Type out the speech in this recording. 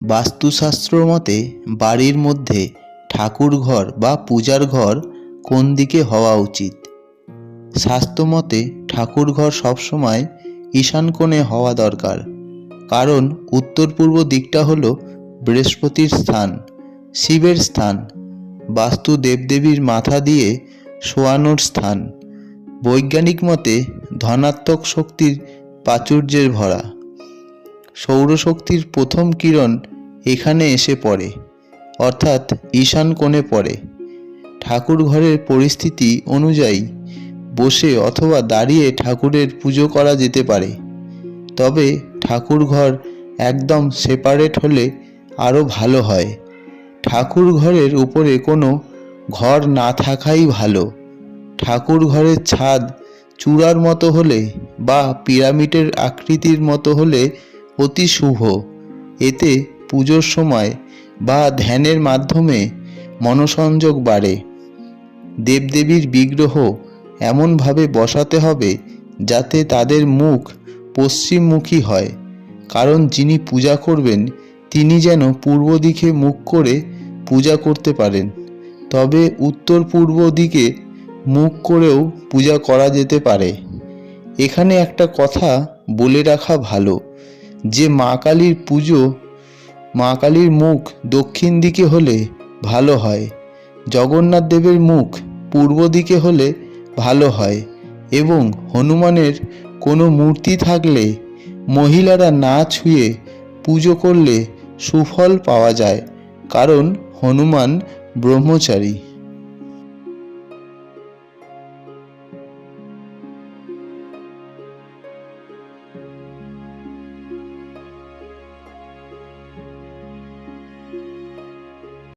বাস্তুশাস্ত্র মতে বাড়ির মধ্যে ঠাকুর ঘর বা পূজার ঘর কোন দিকে হওয়া উচিত? শাস্ত্র মতে ঠাকুর ঘর সবসময় ঈশান কোণে হওয়া দরকার, কারণ উত্তর পূর্ব দিকটা হলো বৃহস্পতির স্থান, শিবের স্থান, বাস্তু দেবদেবীর মাথা দিয়ে শোয়ানোর স্থান। বৈজ্ঞানিক মতে ধনাত্মক শক্তির প্রাচুর্যের ভরা। সৌরশক্তির প্রথম কিরণ এখানে এসে পড়ে, অর্থাৎ ঈশান কোণে পড়ে। ঠাকুর ঘরের পরিস্থিতি অনুযায়ী বসে অথবা দাঁড়িয়ে ঠাকুরের পুজো করা যেতে পারে, তবে ঠাকুর ঘর একদম সেপারেট হলে আরও ভালো হয়। ঠাকুর ঘরের উপরে কোনো ঘর না থাকাই ভালো। ঠাকুর ঘরের ছাদ চূড়ার মতো হলে বা পিরামিডের আকৃতির মতো হলে অতি শুভ। এতে পুজোর সময় বা ধ্যানের মাধ্যমে মনসংযোগ বাড়ে। দেবদেবীর বিগ্রহ এমনভাবে বসাতে হবে যাতে তাদের মুখ পশ্চিমমুখী হয়, কারণ যিনি পূজা করবেন তিনি যেন পূর্ব দিকে মুখ করে পূজা করতে পারেন। তবে উত্তর পূর্ব দিকে মুখ করেও পূজা করা যেতে পারে। এখানে একটা কথা বলে রাখা ভালো যে মা কালীর মুখ দক্ষিণ দিকে হলে ভালো হয়, জগন্নাথ দেবের মুখ পূর্ব দিকে হলে ভালো হয়, এবং হনুমানের কোনো মূর্তি থাকলে মহিলারা না ছুঁয়ে পুজো করলে সুফল পাওয়া যায়, কারণ হনুমান ব্রহ্মচারী।